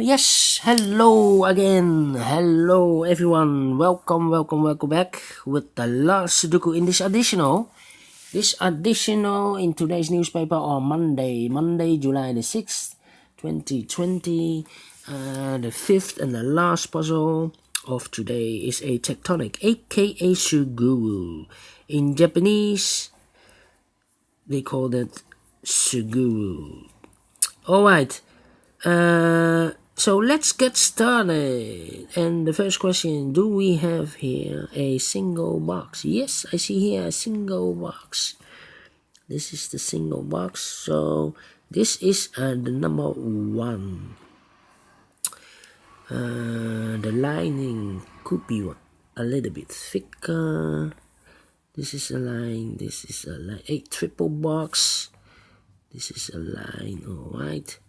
Yes, hello again. Hello everyone. Welcome back with the last Sudoku in this additional. In today's newspaper on Monday, July the 6th, 2020. The fifth and the last puzzle of today is a Tectonic, a.k.a. Suguru. In Japanese, they call it Suguru. Alright. So let's get started. And the first question, do we have here a single box? Yes, I see here a single box. This is the single box. So this is the number 1. The lining could be a little bit thicker. This is a line. This is a line. A triple box. This is a line. Alright.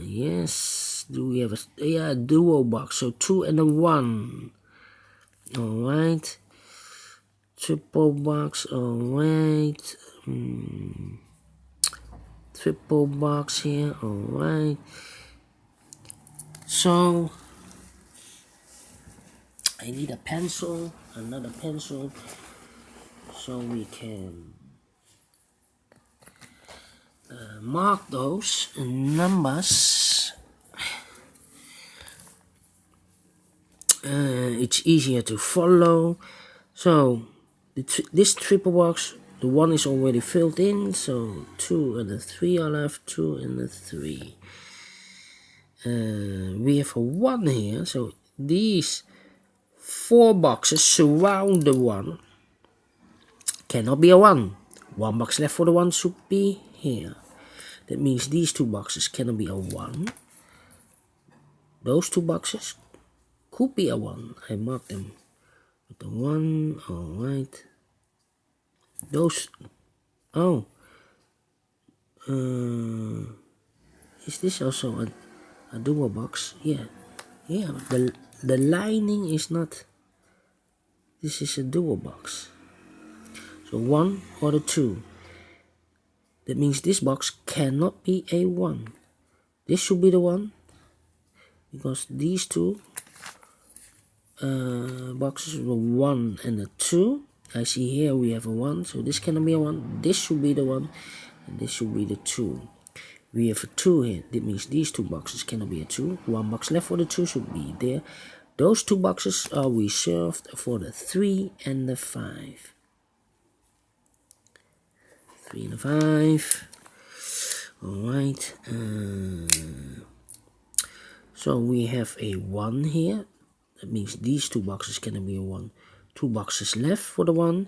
Yes, do we have a dual box? So 2 and a 1. Alright. Triple box. Alright. Triple box here. Alright. So I need a pencil, another pencil, so we can mark those numbers. It's easier to follow. So this triple box, the 1 is already filled in, so 2 and a 3 are left, 2 and a 3. We have a 1 here, so these 4 boxes surround the 1. Cannot be a 1. 1 box left for the 1 should be here. That means these 2 boxes cannot be a 1. Those 2 boxes could be a 1. I marked them with the 1. Alright. Those. Oh. Is this also a dual box? Yeah. Yeah. The lining is not. This is a dual box. So 1 or the 2. That means this box cannot be a 1. This should be the 1. Because these 2 boxes were 1 and a 2. I see here we have a 1. So this cannot be a 1. This should be the 1. And this should be the 2. We have a 2 here. That means these 2 boxes cannot be a 2. 1 box left for the 2 should be there. Those 2 boxes are reserved for the 3 and the 5. 3 and a 5. Alright. So we have a 1 here. That means these 2 boxes cannot be a 1. 2 boxes left for the 1.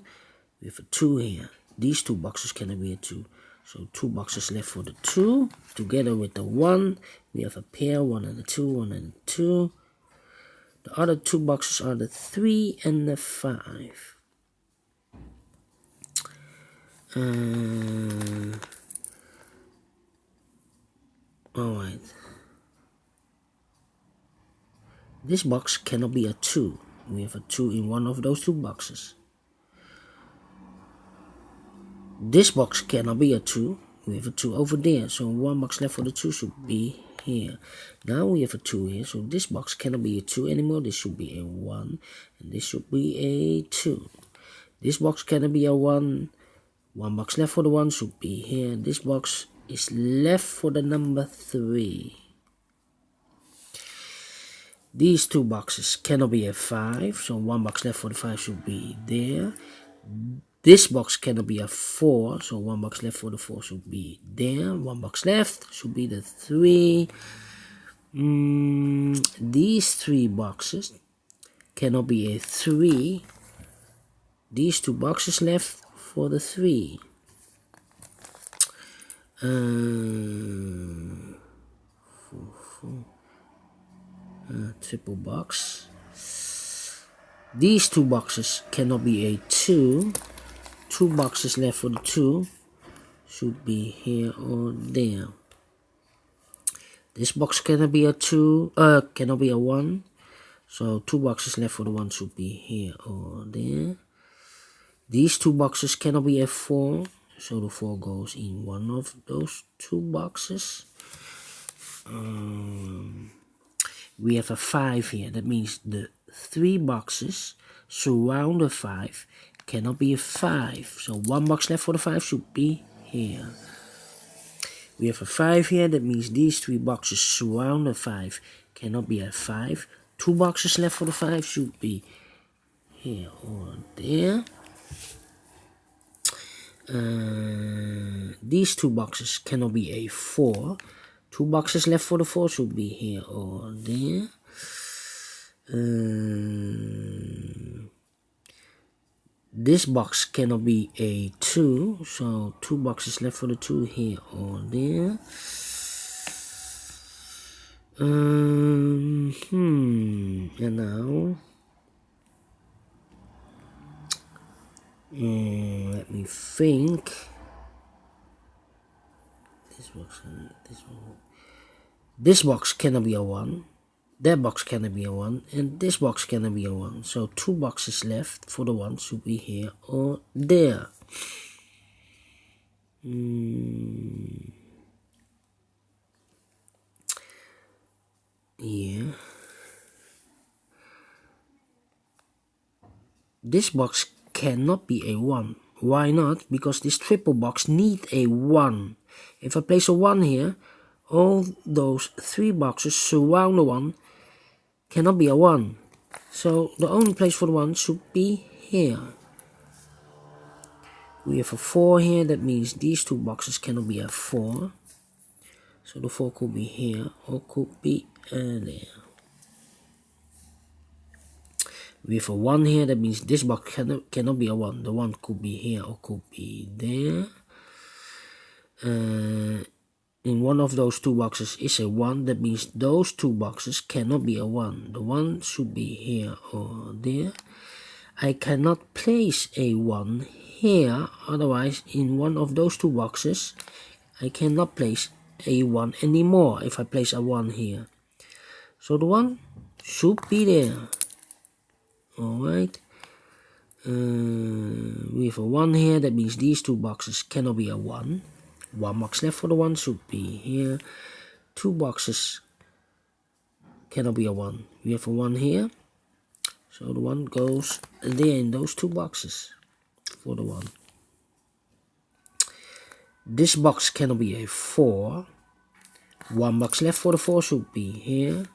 We have a 2 here. These 2 boxes cannot be a 2. So 2 boxes left for the 2. Together with the 1, we have a pair, 1 and a 2, 1 and a 2. The other 2 boxes are the 3 and the 5. Alright. This box cannot be a 2. We have a 2 in one of those 2 boxes. This box cannot be a 2. We have a 2 over there. So 1 box left for the 2 should be here. Now we have a 2 here. So this box cannot be a 2 anymore. This should be a 1. And this should be a 2. This box cannot be a 1. 1 box left for the 1 should be here. This box is left for the number 3. These 2 boxes cannot be a 5. So 1 box left for the 5 should be there. This box cannot be a 4. So 1 box left for the 4 should be there. 1 box left should be the 3. These 3 boxes cannot be a 3. These 2 boxes left for the 3. Triple box. These 2 boxes cannot be a 2. 2 boxes left for the 2 should be here or there. This box cannot be a 2. Cannot be a 1. So 2 boxes left for the 1 should be here or there. These 2 boxes cannot be a 4. So the 4 goes in one of those 2 boxes. we have a 5 here. That means the 3 boxes surround the 5 cannot be a 5. So 1 box left for the 5 should be here. We have a 5 here. That means these 3 boxes surround the 5 cannot be a 5. 2 boxes left for the 5 should be here or there. These 2 boxes cannot be a 4. 2 boxes left for the 4 should be here or there. This box cannot be a 2, so 2 boxes left for the 2 here or there. And now let me think. This box cannot be a 1. That box cannot be a 1, and this box cannot be a 1. So 2 boxes left for the 1 should be here or there. Yeah. This box cannot be a 1. Why not? Because this triple box need a 1. If I place a 1 here, all those 3 boxes surround the 1 cannot be a 1. So the only place for the 1 should be here. We have a 4 here. That means these 2 boxes cannot be a 4. So the 4 could be here or could be there. We have a 1 here. That means this box cannot be a 1. The 1 could be here or could be there. In one of those 2 boxes is a 1. That means those 2 boxes cannot be a 1. The 1 should be here or there. I cannot place a 1 here. Otherwise, in one of those 2 boxes, I cannot place a 1 anymore if I place a 1 here. So the 1 should be there. Alright. We have a 1 here. That means these 2 boxes cannot be a 1. 1 box left for the 1 should be here. 2 boxes cannot be a 1. We have a 1 here. So the 1 goes there in those 2 boxes for the 1. This box cannot be a 4. 1 box left for the 4 should be here.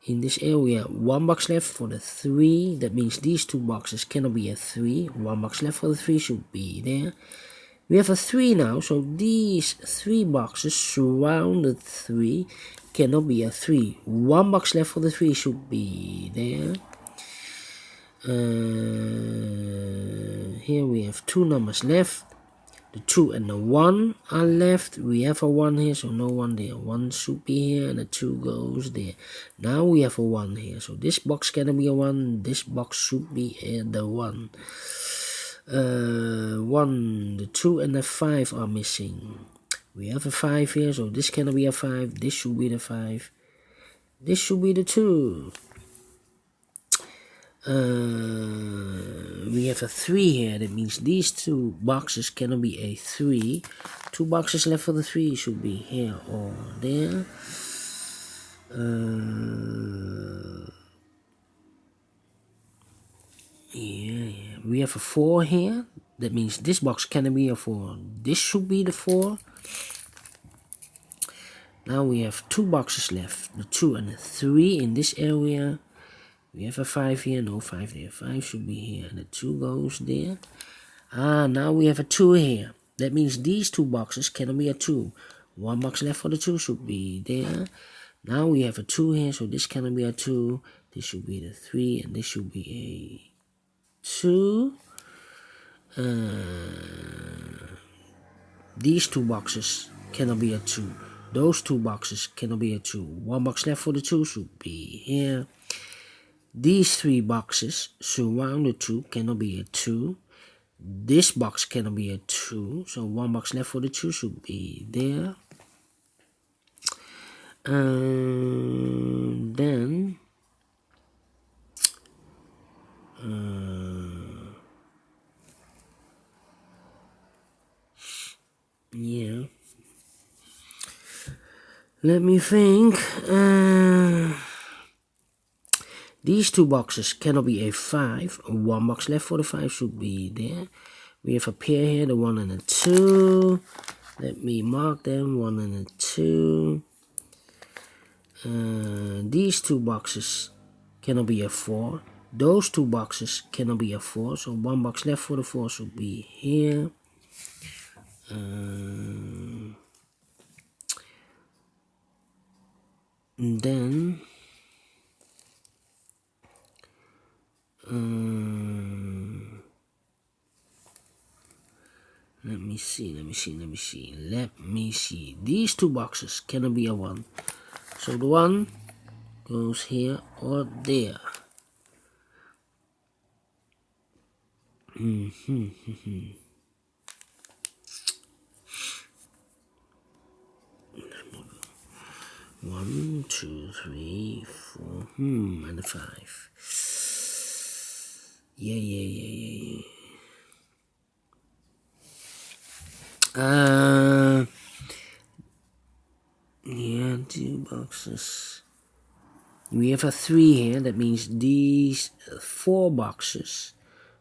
In this area, 1 box left for the 3. That means these 2 boxes cannot be a 3. 1 box left for the 3 should be there. We have a 3 now, so these 3 boxes surround the 3 cannot be a 3. 1 box left for the 3 should be there. Here we have 2 numbers left. The 2 and the 1 are left. We have a 1 here, so no 1 there. 1 should be here and the 2 goes there. Now we have a 1 here, so this box cannot be a 1. This box should be the 1. 1, the 2 and the 5 are missing. We have a 5 here, so this cannot be a 5. This should be the 5. This should be the 2. We have a 3 here. That means these 2 boxes cannot be a 3. 2 boxes left for the 3 should be here or there. Yeah. We have a 4 here. That means this box cannot be a 4. This should be the 4. Now we have 2 boxes left. The 2 and the 3 in this area. We have a 5 here. No 5 there. 5 should be here. And the 2 goes there. Now we have a 2 here. That means these 2 boxes cannot be a 2. 1 box left for the 2 should be there. Now we have a 2 here. So this cannot be a 2. This should be the 3. And this should be a 2. These 2 boxes cannot be a 2. Those 2 boxes cannot be a 2. 1 box left for the 2 should be here. These 3 boxes surround the 2 cannot be a 2. This box cannot be a 2. So 1 box left for the 2 should be there. Then yeah. Let me think. These two boxes cannot be a 5. One box left for the 5 should be there. We have a pair here, the 1 and a 2. Let me mark them, 1 and a 2. These two boxes cannot be a 4. Those two boxes cannot be a 4. So one box left for the 4 should be here. And then let me see. These two boxes cannot be a 1. So the 1 goes here or there. One, two, three, 4. And a 5. Yeah. Yeah, 2 boxes. We have a 3 here. That means these 4 boxes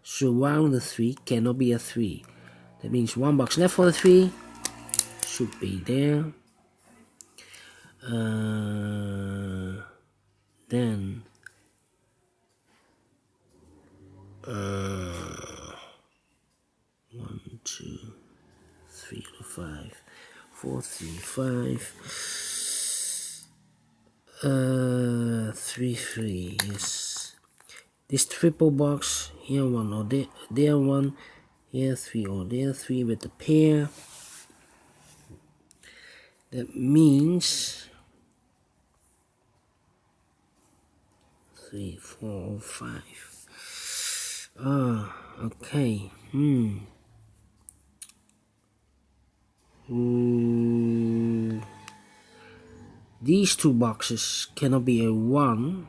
surround the 3 cannot be a 3. That means 1 box left for the 3 should be there. Then 1, 2, 3, 5, 4, 3, 5. 3, 3. Yes. This triple box here 1 or there 1, here 3 or there 3 with the pair. That means 3, 4, 5. Okay. These two boxes cannot be a 1.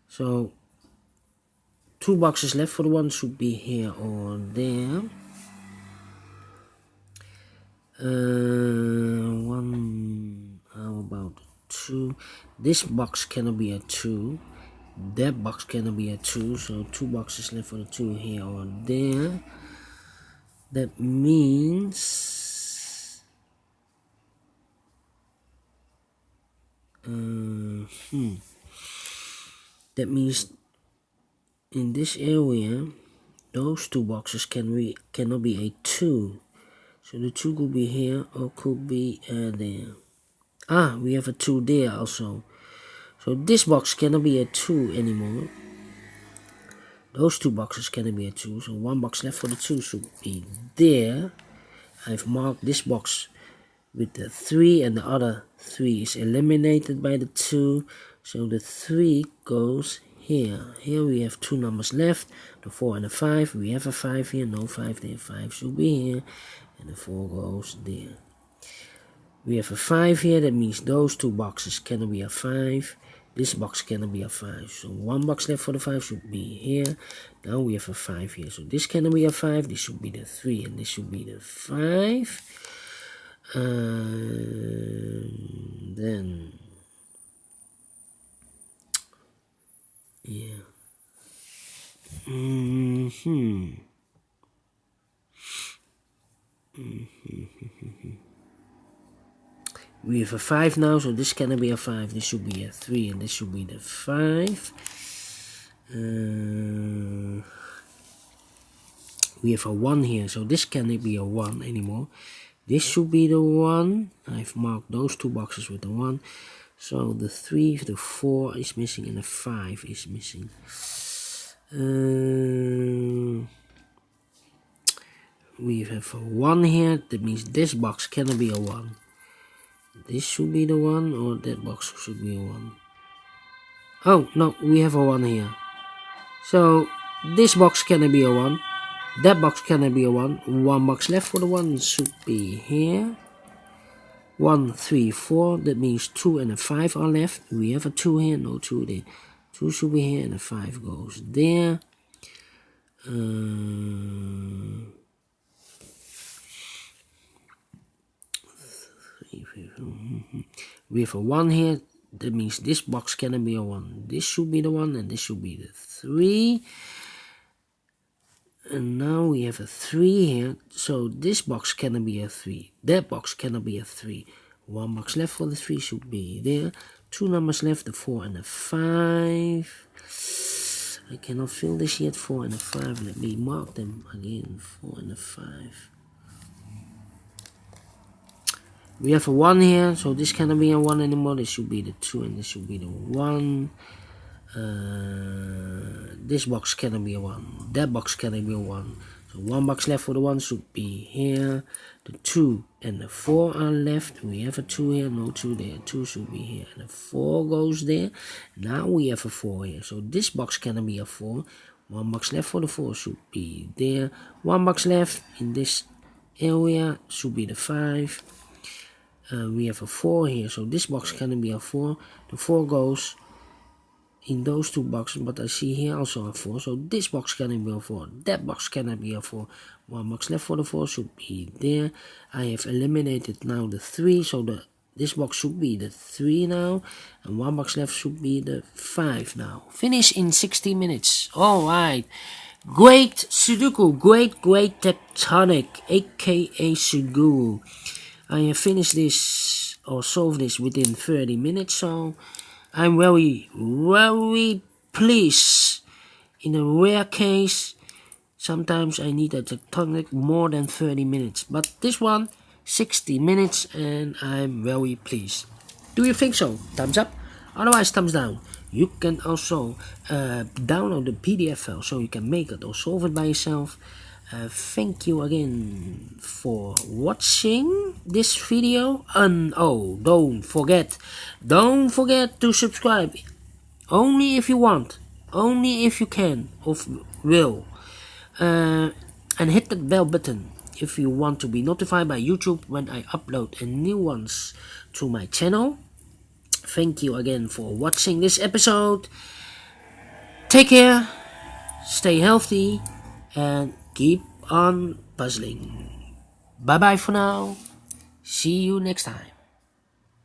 So 2 boxes left for the 1 should be here or there. 1, how about 2? This box cannot be a 2. That box cannot be a 2. So 2 boxes left for the 2 here or there. That means that means in this area those 2 boxes cannot be a 2. So the 2 could be here or could be there. We have a 2 there also. So this box cannot be a 2 anymore. Those 2 boxes cannot be a 2. So 1 box left for the 2 should be there. I've marked this box with the 3 and the other 3 is eliminated by the 2. So the 3 goes here. Here we have 2 numbers left, the 4 and the 5. We have a 5 here, no 5 there. 5 should be here, and the 4 goes there. We have a 5 here, that means those 2 boxes cannot be a 5. This box cannot be a 5. So 1 box left for the 5 should be here. Now we have a 5 here. So this cannot be a 5. This should be the 3 and this should be the 5. Then yeah. We have a 5 now, so this cannot be a 5. This should be a 3 and this should be the 5. We have a 1 here, so this cannot be a 1 anymore. This should be the 1. I've marked those 2 boxes with the 1. So the 3, the 4 is missing and the 5 is missing. We have a 1 here. That means this box cannot be a 1. This should be the 1 or that box should be a 1. Oh, no, we have a 1 here. So this box cannot be a 1. That box cannot be a 1. 1 box left for the 1 should be here. 1, 3, 4. That means 2 and a 5 are left. We have a 2 here, no 2 there. 2 should be here and a 5 goes there. We have a 1 here. That means this box cannot be a 1. This should be the 1 and this should be the 3. And now we have a 3 here. So this box cannot be a 3. That box cannot be a 3. 1 box left for the 3 should be there. 2 numbers left, the 4 and the 5. I cannot fill this yet, 4 and a 5. Let me mark them again, 4 and a 5. We have a 1 here, so this cannot be a 1 anymore. This should be the 2 and this should be the 1. This box cannot be a 1. That box cannot be a 1. So 1 box left for the 1 should be here. The 2 and the 4 are left. We have a 2 here, no 2 there. 2 should be here. And the 4 goes there. Now we have a 4 here. So this box cannot be a 4. 1 box left for the 4 should be there. 1 box left in this area should be the 5. We have a 4 here. So this box cannot be a 4. The 4 goes in those 2 boxes, but I see here also a 4, so this box cannot be a 4, that box cannot be a 4. 1 box left for the 4 should be there. I have eliminated now the 3, so this box should be the 3 now, and 1 box left should be the 5 now. Finish in 60 minutes. Alright, great Sudoku, great Tectonic, a.k.a. Suguru. I have finished this or solved this within 30 minutes, so I'm very pleased. In a rare case, sometimes I need a tectonic more than 30 minutes, but this one 60 minutes and I'm very pleased. Do you think so? Thumbs up, otherwise thumbs down. You can also download the PDF file so you can make it or solve it by yourself. Thank you again for watching this video, and oh, don't forget to subscribe, only if you want, only if you can or will, and hit that bell button if you want to be notified by YouTube when I upload a new ones to my channel. Thank you again for watching this episode. Take care, stay healthy, and keep on puzzling. Bye bye for now. See you next time.